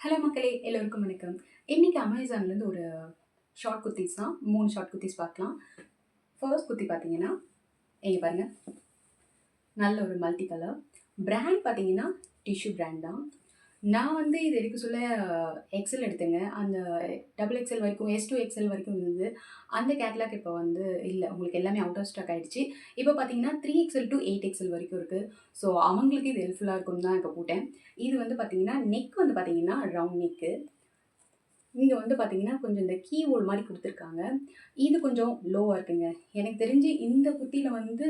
Hello மக்களே! எல்லோருக்கும் வணக்கம். இன்னைக்கு அமேசான்லேருந்து ஒரு ஷார்ட் குர்தீஸ் தான். 3 ஷார்ட் குர்தீஸ் பார்க்கலாம். ஃபர்ஸ்ட் குர்தி பார்த்தீங்கன்னா, இங்க பாருங்க. நல்ல ஒரு மல்டி கலர். பிராண்ட் பார்த்தீங்கன்னா, டிஷ்யூ பிராண்ட் தான். நான் வந்து இது எடுக்க சொல்ல எக்ஸ்எல் எடுத்தேங்க. அந்த டபுள் எக்ஸ்எல் வரைக்கும், எஸ் டூ எக்ஸ்எல் வரைக்கும் இருந்தது. அந்த கேட்லாக் இப்போ வந்து இல்ல. உங்களுக்கு எல்லாமே அவுட் ஆஃப் ஸ்டாக் ஆயிடுச்சு. இப்போ பார்த்தீங்கன்னா, 3 எக்ஸ்எல் டூ 8 எக்ஸ்எல் வரைக்கும் இருக்கு. ஸோ அவங்களுக்கு இது ஹெல்ப்ஃபுல்லா இருக்கும்னு தான் இப்போ போட்டேன். இது வந்து பார்த்தீங்கன்னா, நெக் வந்து பார்த்தீங்கன்னா, ரவுண்ட் நெக்கு. இங்க வந்து பார்த்தீங்கன்னா, கொஞ்சம் இந்த கீ ஹோல் மாரி குடுத்துருக்காங்க. இது கொஞ்சம் லோவா இருக்குங்க. எனக்கு தெரிஞ்சு இந்த குர்தியில வந்து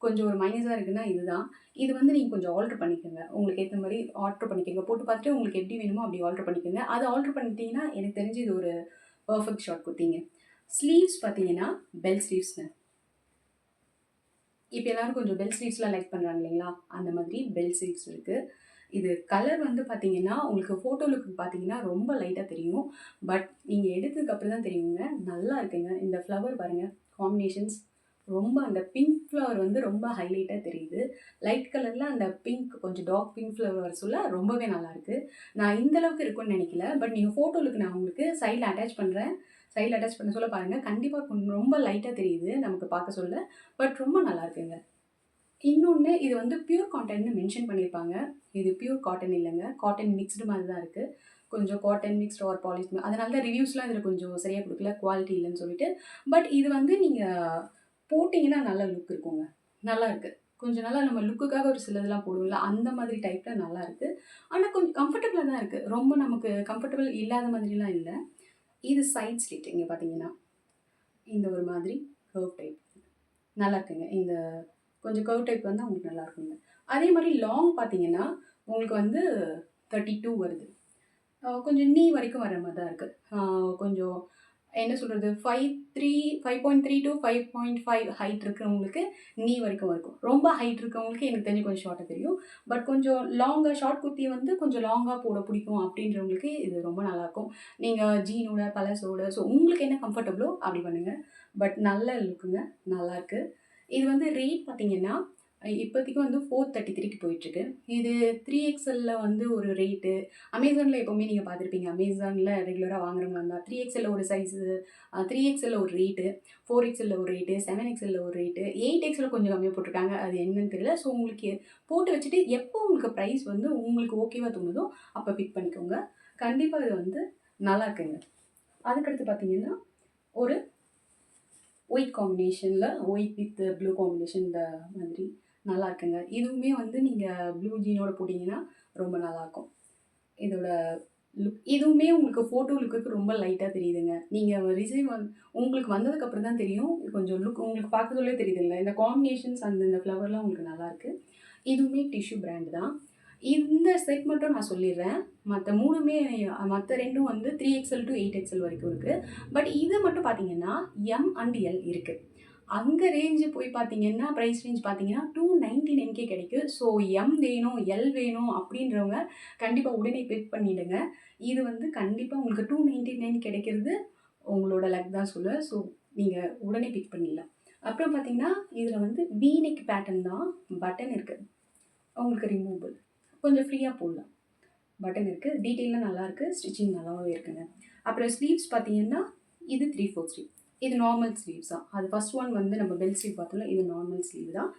கொஞ்சம் ஒரு மைனஸா இருக்குன்னா இதுதான். இது வந்து நீங்க கொஞ்சம் ஆல்டர் பண்ணிக்கோங்க. உங்களுக்கு ஏத்த மாரி ஆல்டர் பண்ணிக்கோங்க. போட்டு பார்த்துட்டு உங்களுக்கு எப்படி வேணுமோ அப்படி ஆல்டர் பண்ணிக்கோங்க. அது ஆல்டர் பண்ணிட்டீங்கன்னா, எனக்கு தெரிஞ்சு இது ஒரு பெர்ஃபெக்ட் ஷார்ட் குர்திங்க. ஸ்லீவ்ஸ் பார்த்தீங்கன்னா, பெல் ஸ்லீவ்ஸ்ங்க. இப்ப எல்லாரும் கொஞ்சம் பெல் ஸ்லீவ்ஸ்லாம் லைக் பண்றாங்க இல்லைங்களா? அந்த மாதிரி பெல் ஸ்லீவ்ஸ் இருக்கு. இது கலர் வந்து பார்த்தீங்கன்னா, உங்களுக்கு ஃபோட்டோ லுக் பார்த்தீங்கன்னா, ரொம்ப லைட்டா தெரியும். பட் நீங்க எடுத்ததுக்கு அப்புறம் தான் தெரியுங்க. நல்லா இருக்குங்க. இந்த ஃப்ளவர் பாருங்க. காம்பினேஷன்ஸ் ரொம்ப அந்த பிங்க் ஃப்ளவர் வந்து ரொம்ப ஹைலைட்டா தெரியுது. லைட் கலர்ல அந்த பிங்க் கொஞ்சம் டார்க் பிங்க் ஃப்ளவர் வர சொல்ல ரொம்பவே நல்லாயிருக்கு. நான் இந்த அளவுக்கு இருக்கும்னு நினைக்கல. பட் நீங்க ஃபோட்டோ லுக் நான் உங்களுக்கு சைட்ல அட்டாச் பண்றேன். சைட்ல அட்டாச் பண்ண சொல்ல பாருங்க. கண்டிப்பா ரொம்ப லைட்டா தெரியுது நமக்கு பார்க்க சொல்ல. பட் ரொம்ப நல்லா இருக்குங்க. இன்னொன்னு இது வந்து பியூர் காட்டன்னு மென்ஷன் பண்ணியிருப்பாங்க. இது பியூர் காட்டன் இல்லங்க. காட்டன் மிக்ஸ்டு மாரி தான் இருக்கு. கொஞ்சம் காட்டன் மிக்ஸ்டு ஆர் பாலிஸ்டர் அதனால தான் ரிவ்யூஸ்லாம் இதில கொஞ்சம் சரியா குடுக்கல. குவாலிட்டி இல்லன்னு சொல்லிட்டு. பட் இது வந்து நீங்க போட்டீங்கன்னா நல்ல லுக் இருக்குங்க. நல்லாருக்கு. கொஞ்சம் நல்லா நம்ம லுக்குக்காக ஒரு சிலதெல்லாம் போடுவோம்ல, அந்த மாதிரி டைப்ல நல்லாருக்கு. ஆனா கொஞ்சம் கம்ஃபர்டபுளா தான் இருக்கு. ரொம்ப நமக்கு கம்ஃபர்டபுள் இல்லாத மாதிரிலாம் இல்ல. இது சைட் ஸ்லிட் இங்க பார்த்தீங்கன்னா, இந்த ஒரு மாதிரி கர்வ் டைப். நல்லாருக்குங்க. இந்த கொஞ்சம் கர்வ் டைப் வந்தா உங்களுக்கு நல்லாருக்குங்க. அதே மாரி லாங் பார்த்தீங்கன்னா, உங்களுக்கு வந்து 32 வருது. கொஞ்சம் நீ வரைக்கும் வர மாரி தான் இருக்கு. கொஞ்சம் என்ன சொல்றது 5.3 டூ 5.5 ஹைட் இருக்கிறவங்களுக்கு நீ வரைக்கும் இருக்கும். ரொம்ப ஹைட் இருக்கவங்களுக்கு எனக்கு தெரிஞ்சு கொஞ்சம் ஷார்ட்டா தெரியும். பட் கொஞ்சம் லாங்கா ஷார்ட் குர்த்தி வந்து கொஞ்சம் லாங்கா போட பிடிக்கும் அப்படின்றவங்களுக்கு இது ரொம்ப நல்லாயிருக்கும். நீங்க ஜீனோட, பலசோட உங்களுக்கு என்ன கம்ஃபர்டபுளோ அப்படி பண்ணுங்க. பட் நல்ல லுக்குங்க. நல்லாருக்கு. இது வந்து ரேட் பார்த்தீங்கன்னா, இப்போதைக்கு வந்து 433க்கு போயிட்டுருக்கு. இது 3XLல வந்து ஒரு ரேட்டு. அமேசான்ல எப்பவுமே நீங்க பார்த்துருப்பீங்க. அமேசான்ல ரெகுலரா வாங்குறவங்களா இருந்தா 3XLல ஒரு சைஸு, 3XLல ஒரு ரேட்டு, 4XLல ஒரு ரேட்டு, 7XLல ஒரு ரேட்டு, 8XLல கொஞ்சம் கம்மியா போட்டிருக்காங்க. அது என்னன்னு தெரியல. ஸோ உங்களுக்கு போட்டு வச்சுட்டு எப்போ உங்களுக்கு பிரைஸ் வந்து உங்களுக்கு ஓகேவா தோணுதோ, அப்போ பிக் பண்ணிக்கோங்க. கண்டிப்பா இது வந்து நல்லாருக்குங்க. அதுக்கடுத்து பார்த்தீங்கன்னா, ஒரு ஒயிட் காம்பினேஷன்ல ஒயிட் வித் ப்ளூ காம்பினேஷன் இந்த மாதிரி நல்லாருக்குங்க. இதுவுமே வந்து நீங்க ப்ளூ ஜீனோட போட்டீங்கன்னா ரொம்ப நல்லாருக்கும். இதோட லுக் இதுவுமே உங்களுக்கு ஃபோட்டோ லுக்குக்கு ரொம்ப லைட்டா தெரியுதுங்க. நீங்க உங்களுக்கு வந்ததுக்கு அப்புறம் தான் தெரியும். கொஞ்சம் லுக் உங்களுக்கு பார்க்கறதுலயே தெரியுதுல்ல. இந்த காம்பினேஷன்ஸ் இந்த ஃப்ளவர்லாம் உங்களுக்கு நல்லாருக்கு. இதுவுமே டிஷ்யூ பிராண்ட் தான். இந்த செட் மட்டும் நான் சொல்லிர்றேன். மத்த 3மே மத்த 2ம் வந்து 3XL டூ 8XL வரைக்கும் இருக்கு. பட் இது மட்டும் பார்த்தீங்கன்னா, எம் அண்ட் எல் இருக்கு. அங்க ரேஞ்ச் போய் பார்த்தீங்கன்னா, பிரைஸ் ரேஞ்ச் பார்த்தீங்கன்னா 299க்கே கிடைக்கும். ஸோ எம் வேணும், எல் வேணும் அப்படின்றவங்க கண்டிப்பா உடனே பிக் பண்ணிடுங்க. இது வந்து கண்டிப்பா உங்களுக்கு 299 கிடைக்கிறது உங்களோட லக் தான் சொல்லுவேன். ஸோ நீங்க உடனே பிக் பண்ணிடலாம். அப்புறம் பார்த்தீங்கன்னா, இதில வந்து வி நெக் பேட்டர்ன் தான். பட்டன் இருக்கு. உங்களுக்கு ரிமூவபிள். கொஞ்சம் ஃப்ரீயா போடலாம். பட்டன் இருக்கு. டீட்டெயில்லாம் நல்லாருக்கு. ஸ்டிச்சிங் நல்லாவே இருக்குங்க. அப்புறம் ஸ்லீவ்ஸ் பார்த்தீங்கன்னா, இது 3/4 ஸ்லீவ். இது நார்மல் ஸ்லீவ்ஸ் தான். அது ஃபர்ஸ்ட் ஒன் வந்து நம்ம பெல் ஸ்லீவ் பார்த்தோம்ல, இது நார்மல் ஸ்லீவ் தான்.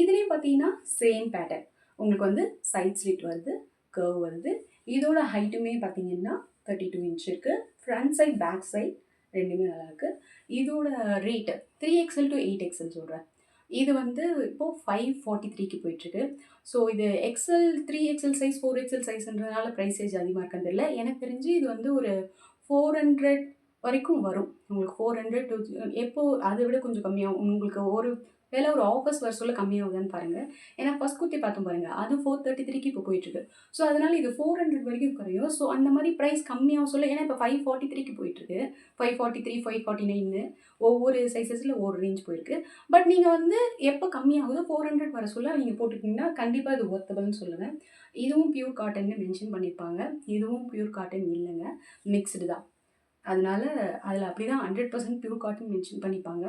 இதுலயும் பார்த்தீங்கன்னா, சேம் பேட்டர்ன். உங்களுக்கு வந்து சைட் ஸ்லிட் வருது, கர்வ் வருது. இதோட ஹைட்டுமே பார்த்தீங்கன்னா, 32 இன்ச் இருக்கு. ஃப்ரண்ட் சைட், பேக் சைட் 2மே நல்லாருக்கு. இதோட ரேட் 3XL டூ 8XL சொல்றேன். இது வந்து இப்போ 543க்கு போயிட்டுருக்கு. ஸோ இது எக்ஸ்எல் 3XL சைஸ், 4XL சைஸ்ன்றதுனால பிரைஸேஜ் அதிகமா இருக்கான்னு தெரியல. எனக்கு தெரிஞ்சு இது வந்து ஒரு 400 வரைக்கும் வரும். உங்களுக்கு 400 டூ எப்போ அத விட கொஞ்சம் கம்மியாகும். உங்களுக்கு ஒரு வேள ஒரு ஆஃபர்ஸ் வர சொல்ல கம்மியாகுதான்னு பாருங்க. ஏன்னா ஃபர்ஸ்ட் குர்த்தி பார்த்தோம் பாருங்க. அது 433க்கு இப்போ போயிட்டுருக்கு. ஸோ அதனால இது 400 வரைக்கும் குறையும். ஸோ அந்த மாரி பிரைஸ் கம்மியாகும் சொல்ல ஏன்னா இப்போ 543க்கு போயிட்டுருக்கு. 543, 549ன்னு ஒவ்வொரு சைஸஸ்ல ஒவ்வொரு ரேஞ்ச் போயிருக்கு. பட் நீங்க வந்து எப்போ கம்மியாகுதோ 400 வர சொல்ல நீங்க போட்டுக்கிட்டீங்கன்னா, கண்டிப்பா இது வொர்த்தபிள்ன்னு சொல்லுவேன். இதுவும் பியூர் காட்டன்னு மென்ஷன் பண்ணியிருப்பாங்க. இதுவும் பியூர் காட்டன் இல்லங்க. மிக்ஸ்டு தான். அதனால அதில அப்படிதான் 100% பியூர் காட்டன் மென்ஷன் பண்ணியிருப்பாங்க.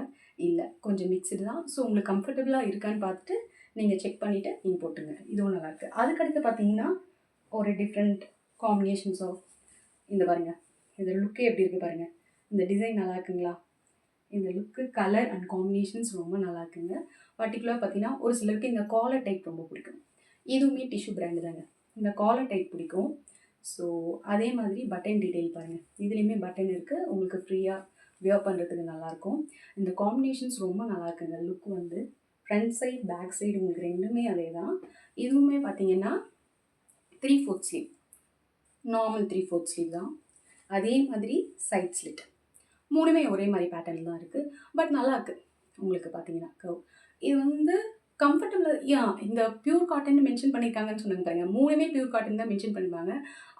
இல்ல. கொஞ்சம் மிக்ஸ்டு தான். ஸோ உங்களுக்கு கம்ஃபர்டபுளா இருக்கான்னு பார்த்துட்டு, நீங்க செக் பண்ணிட்டு நீங்க போட்டுருங்க. இதுவும் நல்லாயிருக்கு. அதுக்கடுத்து பார்த்தீங்கன்னா, ஒரு டிஃப்ரெண்ட் காம்பினேஷன்ஸ் ஆஃப் இந்த பாருங்க, இந்த லுக்கே எப்படி இருக்குது பாருங்கள். இந்த டிசைன் நல்லா இருக்குங்களா? இந்த லுக்கு, கலர் அண்ட் காம்பினேஷன்ஸ் ரொம்ப நல்லா இருக்குங்க. பர்டிகுலராக பார்த்தீங்கன்னா ஒரு சிலருக்கு இந்த காலர் டைப் ரொம்ப பிடிக்கும். இதுவுமே டிஷ்யூ பிராண்டு தாங்க. இந்த காலர் டைப் பிடிக்கும். ஸோ அதே மாதிரி பட்டன் டீட்டெயில் பாருங்கள். இதுலேயுமே பட்டன் இருக்குது. உங்களுக்கு ஃப்ரீயாக வியர் பண்ணுறதுக்கு நல்லாயிருக்கும். இந்த காம்பினேஷன்ஸ் ரொம்ப நல்லா இருக்குங்க. லுக் வந்து ஃப்ரண்ட் சைட், பேக் சைடு உங்களுக்கு ரெண்டுமே அதே தான். இதுவுமே பார்த்தீங்கன்னா 3/4 ஸ்லீவ், நார்மல் 3/4 ஸ்லீவ் தான். அதே மாதிரி சைட் ஸ்லிட், மூணுமே ஒரே மாதிரி பேட்டர்ன் தான் இருக்குது. பட் நல்லாயிருக்கு. உங்களுக்கு பார்த்தீங்கன்னா கர்வ் இது வந்து கம்ஃபர்டபுள். இந்த பியூர் காட்டன் மென்ஷன் பண்ணியிருக்காங்கன்னு சொன்னாங்க பாருங்க. மூணுமே பியூர் காட்டன் தான் மென்ஷன் பண்ணிருப்பாங்க.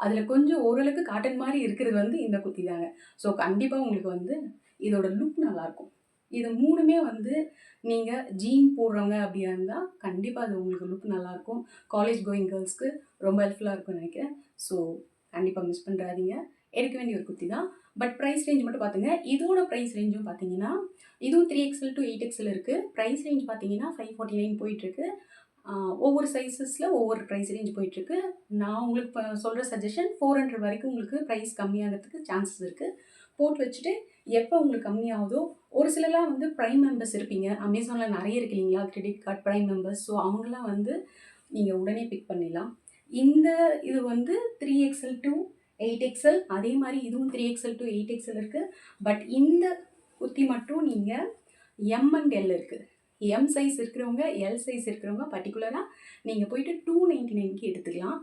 அதில் கொஞ்சம் ஓரளவுக்கு காட்டன் மாதிரி இருக்கிறது வந்து இந்த குர்த்தி தாங்க. ஸோ கண்டிப்பாக உங்களுக்கு வந்து இதோட லுக் நல்லாயிருக்கும். இது மூணுமே வந்து நீங்கள் ஜீன் போடுறவங்க அப்படியா இருந்தால் கண்டிப்பாக அது உங்களுக்கு லுக் நல்லாயிருக்கும். காலேஜ் கோயிங் கேர்ள்ஸ்க்கு ரொம்ப ஹெல்ப்ஃபுல்லாக இருக்கும்னு நினைக்கிறேன். ஸோ கண்டிப்பாக மிஸ் பண்ணுறாதீங்க. எடுக்க வேண்டிய ஒரு குர்த்தி தான். பட் ப்ரைஸ் ரேஞ்ச் மட்டும் பார்த்துங்க. இதோட ப்ரைஸ் ரேஞ்சும் பார்த்தீங்கன்னா இதுவும் 3XL to 8XL இருக்குது. ப்ரைஸ் ரேஞ்ச் பார்த்தீங்கன்னா 549 போயிட்டுருக்கு. ஒவ்வொரு சைஸஸில் ஒவ்வொரு ப்ரைஸ் ரேஞ்ச் போயிட்டுருக்கு. நான் உங்களுக்கு இப்போ சொல்கிற சஜஷன் 400 வரைக்கும் உங்களுக்கு ப்ரைஸ் கம்மியாகிறதுக்கு சான்சஸ் இருக்குது. போட்டு வச்சுட்டு எப்போ உங்களுக்கு கம்மியாகுதோ, ஒரு சிலர்லாம் வந்து ப்ரைம் மெம்பர்ஸ் இருப்பீங்க. அமேசானில் நிறைய இருக்கு இல்லைங்களா, credit card prime members. So அவங்களாம் வந்து நீங்கள் உடனே பிக் பண்ணிடலாம். இது வந்து 3XL to 8XL, அதே மாதிரி இதுவும் 3XL to 8XL இருக்குது. பட் இந்த குர்த்தி மட்டும் நீங்கள் எம் அண்ட் எல் இருக்குது. எம் சைஸ் இருக்கிறவங்க, எல் சைஸ் இருக்கிறவங்க பர்டிகுலராக நீங்கள் போயிட்டு 299க்கு எடுத்துக்கலாம்.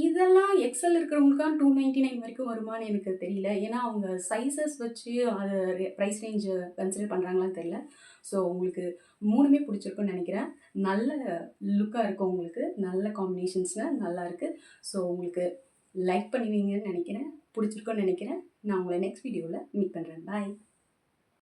இதெல்லாம் எக்ஸல் இருக்கிறவங்களுக்காக 299 வரைக்கும் வருமானு எனக்கு தெரியல. ஏன்னா அவங்க சைஸஸ் வச்சு அது ப்ரைஸ் ரேஞ்சு கன்சிடர் பண்ணுறாங்களான்னு தெரியல. ஸோ உங்களுக்கு மூணுமே பிடிச்சிருக்குன்னு நினைக்கிறேன். நல்ல லுக்காக இருக்கும் உங்களுக்கு. நல்ல காம்பினேஷன்ஸில் நல்லா இருக்குது. ஸோ உங்களுக்கு லைக் பண்ணுவீங்கன்னு நினைக்கிறேன். பிடிச்சிருக்குன்னு நினைக்கிறேன். நான் உங்களை நெக்ஸ்ட் வீடியோவில் மீட் பண்ணுறேன். பாய்.